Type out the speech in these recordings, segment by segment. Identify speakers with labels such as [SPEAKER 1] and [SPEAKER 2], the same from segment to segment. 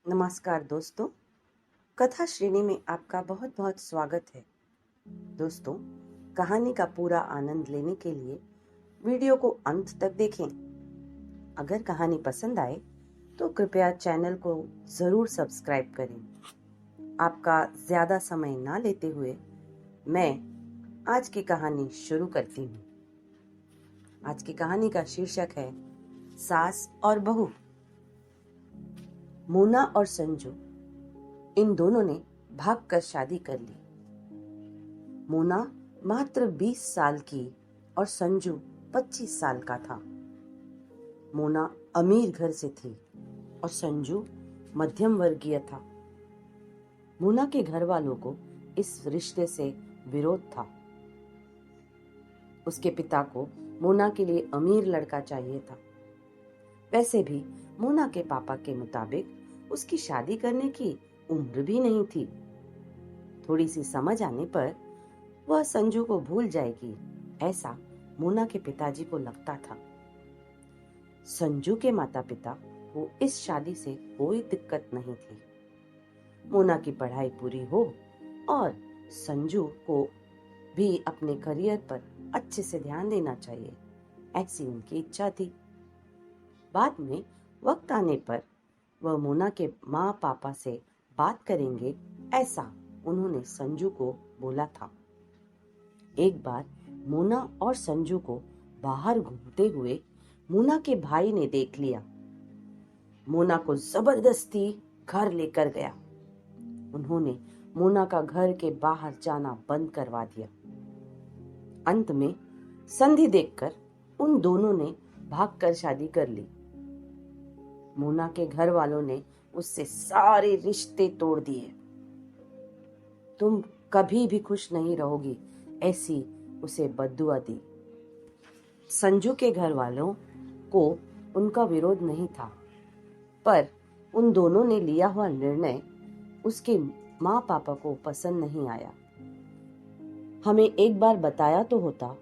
[SPEAKER 1] नमस्कार दोस्तों। कथा श्रेणी में आपका बहुत बहुत स्वागत है। दोस्तों, कहानी का पूरा आनंद लेने के लिए वीडियो को अंत तक देखें। अगर कहानी पसंद आए तो कृपया चैनल को जरूर सब्सक्राइब करें। आपका ज्यादा समय ना लेते हुए मैं आज की कहानी शुरू करती हूँ। आज की कहानी का शीर्षक है सास और बहू। मोना और संजू इन दोनों ने भागकर शादी कर ली। मोना मात्र 20 साल की और संजू 25 साल का था। मोना अमीर घर से थी और संजू मध्यम वर्गीय था। मोना के घर वालों को इस रिश्ते से विरोध था। उसके पिता को मोना के लिए अमीर लड़का चाहिए था। वैसे भी मोना के पापा के मुताबिक उसकी शादी करने की उम्र भी नहीं थी। थोड़ी सी समझ आने पर वह संजू को भूल जाएगी, ऐसा मोना के पिताजी को लगता था। संजू के माता पिता को इस शादी से कोई दिक्कत नहीं थी। मोना की पढ़ाई पूरी हो और संजू को भी अपने करियर पर अच्छे से ध्यान देना चाहिए, ऐसी उनकी इच्छा थी। बाद में वक्त आने पर वह मोना के माँ पापा से बात करेंगे, ऐसा उन्होंने संजू को बोला था। एक बार मोना और संजू को बाहर घूमते हुए मोना के भाई ने देख लिया। मोना को जबरदस्ती घर लेकर गया। उन्होंने मोना का घर के बाहर जाना बंद करवा दिया। अंत में संधि देखकर उन दोनों ने भागकर शादी कर ली। मोना के घर वालों ने उससे सारे रिश्ते तोड़ दिए। तुम कभी भी खुश नहीं रहोगी, ऐसी उसे बद्दुआ दी। संजू के घर वालों को उनका विरोध नहीं था, पर उन दोनों ने लिया हुआ निर्णय उसके माँ पापा को पसंद नहीं आया। हमें एक बार बताया तो होता,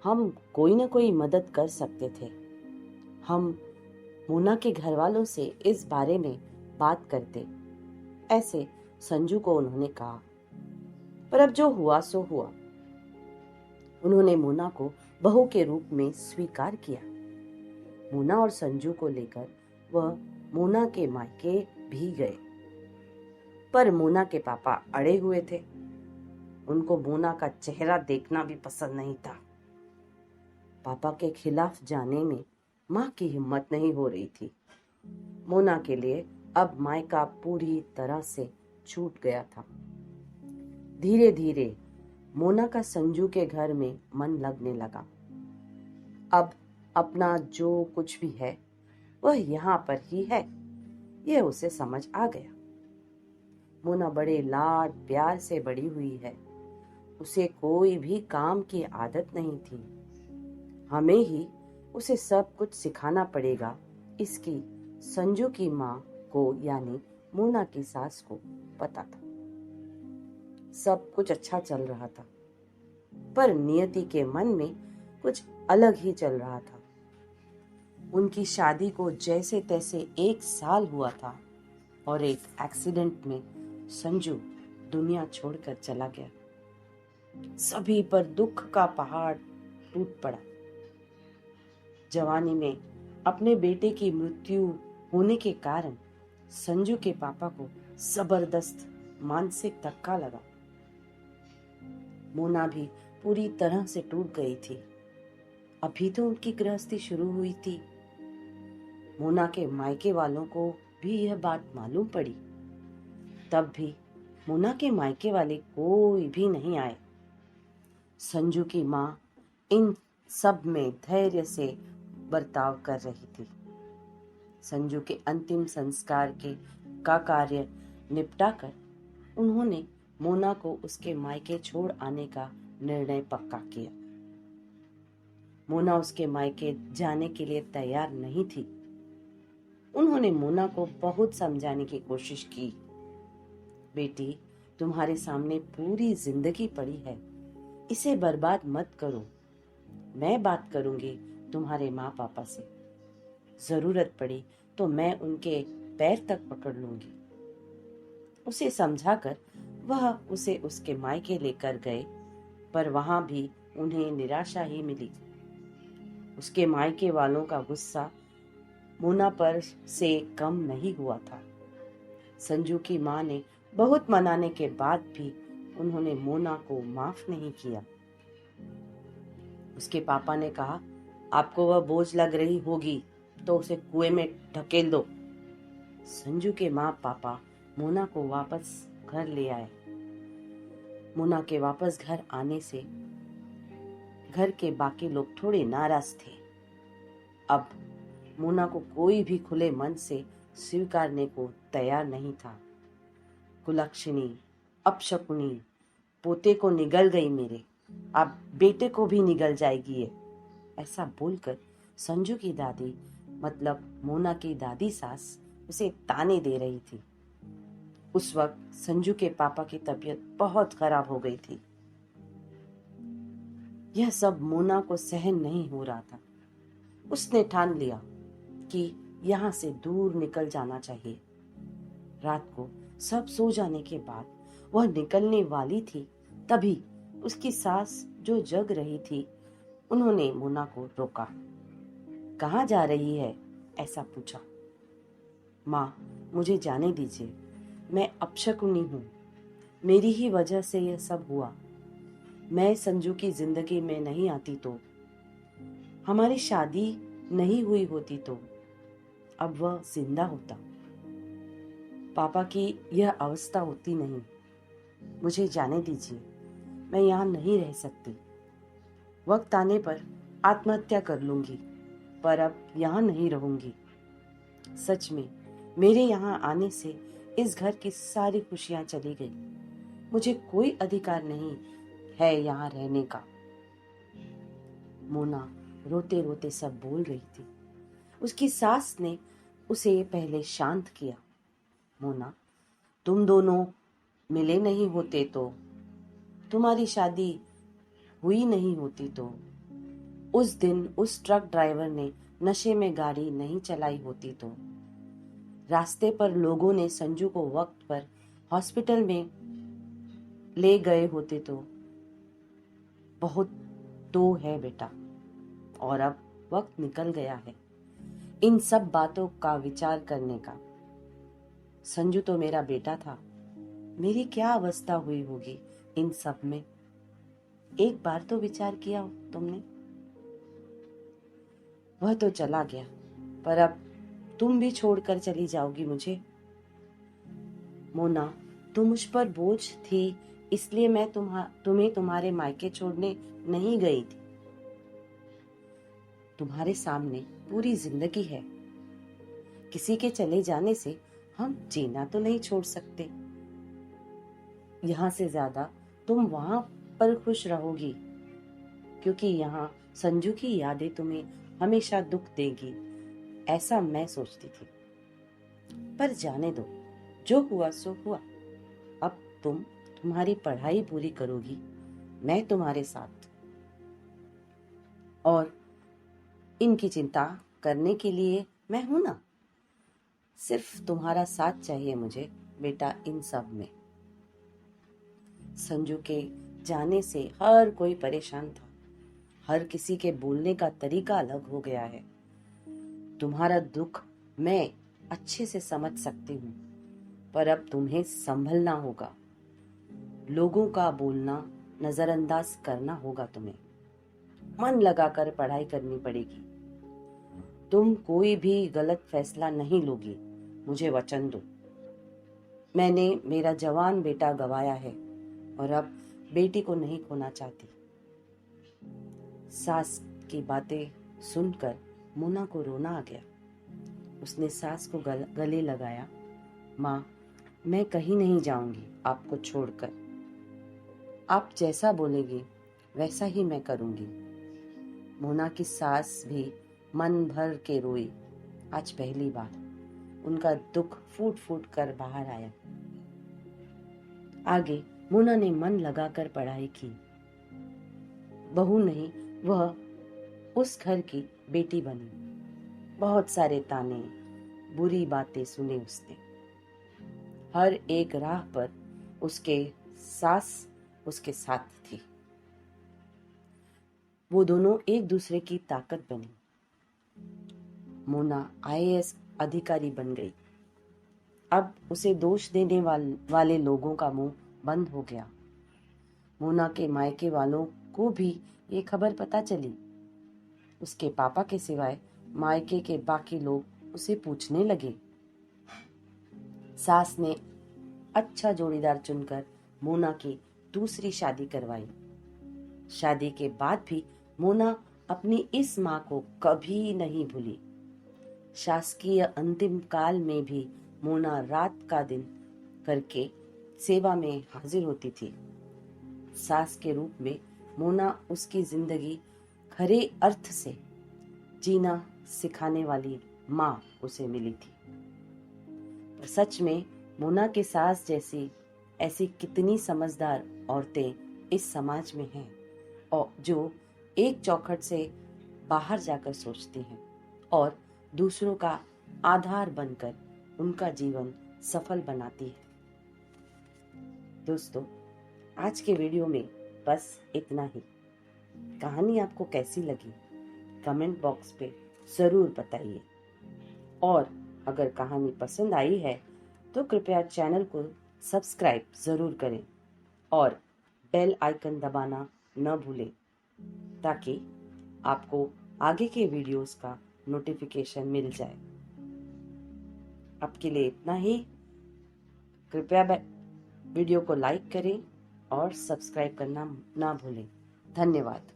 [SPEAKER 1] हम कोई न कोई मदद कर सकते थे। हम मोना के घर वालों से इस बारे में बात करते, ऐसे संजू को उन्होंने कहा। पर अब जो हुआ सो हुआ। उन्होंने मोना को बहू के रूप में स्वीकार किया। मोना और संजू को लेकर वह मोना के मायके भी गए, पर मोना के पापा अड़े हुए थे। उनको मोना का चेहरा देखना भी पसंद नहीं था। पापा के खिलाफ जाने में माँ की हिम्मत नहीं हो रही थी। मोना के लिए अब मायका पूरी तरह से छूट गया था। धीरे धीरे मोना का संजू के घर में मन लगने लगा। अब अपना जो कुछ भी है वह यहाँ पर ही है, यह उसे समझ आ गया। मोना बड़े लाड प्यार से बड़ी हुई है। उसे कोई भी काम की आदत नहीं थी। हमें ही उसे सब कुछ सिखाना पड़ेगा, इसकी संजू की माँ को यानी मोना की सास को पता था। सब कुछ अच्छा चल रहा था, पर नियति के मन में कुछ अलग ही चल रहा था। उनकी शादी को जैसे तैसे 1 साल हुआ था और एक एक्सीडेंट में संजू दुनिया छोड़कर चला गया। सभी पर दुख का पहाड़ टूट पड़ा। जवानी में अपने बेटे की मृत्यु होने के कारण संजू के पापा को जबरदस्त मानसिक धक्का लगा। मोना भी पूरी तरह से टूट गई थी। अभी तो उनकी गृहस्थी शुरू हुई थी। मोना के मायके वालों को भी यह बात मालूम पड़ी। तब भी मोना के मायके वाले कोई भी नहीं आए। संजू की माँ इन सब में धैर्य से बर्ताव कर रही थी। संजू के अंतिम संस्कार का कार्य निपटाकर उन्होंने मोना को उसके मायके छोड़ आने का निर्णय पक्का किया। मोना उसके मायके जाने के लिए तैयार नहीं थी। उन्होंने मोना को बहुत समझाने की कोशिश की। बेटी, तुम्हारे सामने पूरी जिंदगी पड़ी है, इसे बर्बाद मत करो। मैं बात करूंगी तुम्हारे माँ पापा से। जरूरत पड़ी तो मैं उनके पैर तक पकड़ लूंगी। उसे समझाकर वह उसे उसके मायके लेकर गए, पर वहां भी उन्हें निराशा ही मिली। उसके मायके वालों का गुस्सा मोना पर से कम नहीं हुआ था। संजू की माँ ने बहुत मनाने के बाद भी उन्होंने मोना को माफ नहीं किया। उसके पापा ने कहा, आपको वह बोझ लग रही होगी तो उसे कुएं में ढकेल दो। संजू के माँ पापा मोना को वापस घर ले आए। मोना के वापस घर आने से घर के बाकी लोग थोड़े नाराज थे। अब मोना को कोई भी खुले मन से स्वीकारने को तैयार नहीं था। कुलक्षणी, अपशकुनी, पोते को निगल गई मेरे, अब बेटे को भी निगल जाएगी ये, ऐसा बोलकर संजू की दादी मतलब मोना की दादी सास उसे ताने दे रही थी। उस वक्त संजू के पापा की तबीयत बहुत खराब हो गई थी। यह सब मोना को सहन नहीं हो रहा था। उसने ठान लिया कि यहाँ से दूर निकल जाना चाहिए। रात को सब सो जाने के बाद वह निकलने वाली थी, तभी उसकी सास जो जग रही थी, उन्होंने मोना को रोका। कहाँ जा रही है? ऐसा पूछा। माँ, मुझे जाने दीजिए, मैं अपशकुनी हूँ, मेरी ही वजह से यह सब हुआ। मैं संजू की जिंदगी में नहीं आती तो, हमारी शादी नहीं हुई होती तो अब वह जिंदा होता। पापा की यह अवस्था होती नहीं। मुझे जाने दीजिए, मैं यहाँ नहीं रह सकती। वक्त आने पर आत्महत्या कर लूंगी, पर अब यहाँ नहीं रहूंगी। सच में मेरे यहाँ आने से इस घर की सारी खुशियां चली गई। मुझे कोई अधिकार नहीं है यहाँ रहने का। मोना रोते रोते सब बोल रही थी। उसकी सास ने उसे पहले शांत किया। मोना, तुम दोनों मिले नहीं होते तो, तुम्हारी शादी हुई नहीं होती तो, उस दिन उस ट्रक ड्राइवर ने नशे में गाड़ी नहीं चलाई होती तो, रास्ते पर लोगों ने संजू को वक्त पर हॉस्पिटल में ले गए होते तो, बहुत तो है बेटा, और अब वक्त निकल गया है इन सब बातों का विचार करने का। संजू तो मेरा बेटा था, मेरी क्या अवस्था हुई होगी इन सब में, एक बार तो विचार किया तुमने? वह तो चला गया, पर अब तुम भी छोड़कर चली जाओगी मुझे। मोना, तुम मुझ पर बोझ थी, इसलिए मैं तुम्हें तुम्हारे मायके छोड़ने नहीं गई थी। तुम्हारे सामने पूरी जिंदगी है। किसी के चले जाने से हम जीना तो नहीं छोड़ सकते। यहाँ से ज्यादा तुम वहां पर खुश रहोगी, क्योंकि यहाँ संजू की यादें तुम्हें हमेशा दुख देगी, ऐसा मैं सोचती थी। पर जाने दो, जो हुआ सो हुआ। अब तुम्हारी पढ़ाई पूरी करोगी, मैं तुम्हारे साथ, और इनकी चिंता करने के लिए मैं हूं ना। सिर्फ तुम्हारा साथ चाहिए मुझे बेटा इन सब में। संजू के जाने से हर कोई परेशान था। हर किसी के बोलने का तरीका अलग हो गया है। तुम्हारा दुख मैं अच्छे से समझ सकती हूँ, पर अब तुम्हें संभलना होगा। लोगों का बोलना नजरअंदाज करना होगा तुम्हें। मन लगाकर पढ़ाई करनी पड़ेगी। तुम कोई भी गलत फैसला नहीं लोगी, मुझे वचन दो। मैंने मेरा जवान बेटा गवाया है और अब बेटी को नहीं खोना चाहती। सास की बातें सुनकर मोना को रोना आ गया। उसने सास को गले लगाया। माँ, मैं कहीं नहीं जाऊंगी आपको छोड़कर। आप जैसा बोलेगी वैसा ही मैं करूंगी। मोना की सास भी मन भर के रोई। आज पहली बार उनका दुख फूट फूट कर बाहर आया। आगे मोना ने मन लगाकर पढ़ाई की। बहू नहीं, वह उस घर की बेटी बनी। बहुत सारे ताने, बुरी बातें सुने उसने। हर एक राह पर उसके सास उसके साथ थी। वो दोनों एक दूसरे की ताकत बनी। मोना आईएएस अधिकारी बन गई। अब उसे दोष देने वाले लोगों का मुंह बंद हो गया। मोना के मायके वालों को भी ये खबर पता चली। उसके पापा के सिवाय मायके के बाकी लोग उसे पूछने लगे। सास ने अच्छा जोड़ीदार चुनकर मोना की दूसरी शादी करवाई। शादी के बाद भी मोना अपनी इस माँ को कभी नहीं भूली। शासकीय अंतिम काल में भी मोना रात का दिन करके सेवा में हाजिर होती थी। सास के रूप में मोना उसकी जिंदगी खरे अर्थ से जीना सिखाने वाली माँ उसे मिली थी। पर सच में मोना के सास जैसी ऐसी कितनी समझदार औरतें इस समाज में हैं और जो एक चौखट से बाहर जाकर सोचती हैं और दूसरों का आधार बनकर उनका जीवन सफल बनाती है। दोस्तों, आज के वीडियो में बस इतना ही। कहानी आपको कैसी लगी कमेंट बॉक्स पे जरूर बताइए और अगर कहानी पसंद आई है तो कृपया चैनल को सब्सक्राइब जरूर करें और बेल आइकन दबाना न भूलें ताकि आपको आगे के वीडियोस का नोटिफिकेशन मिल जाए। आपके लिए इतना ही। कृपया वीडियो को लाइक करें और सब्सक्राइब करना ना भूलें। धन्यवाद।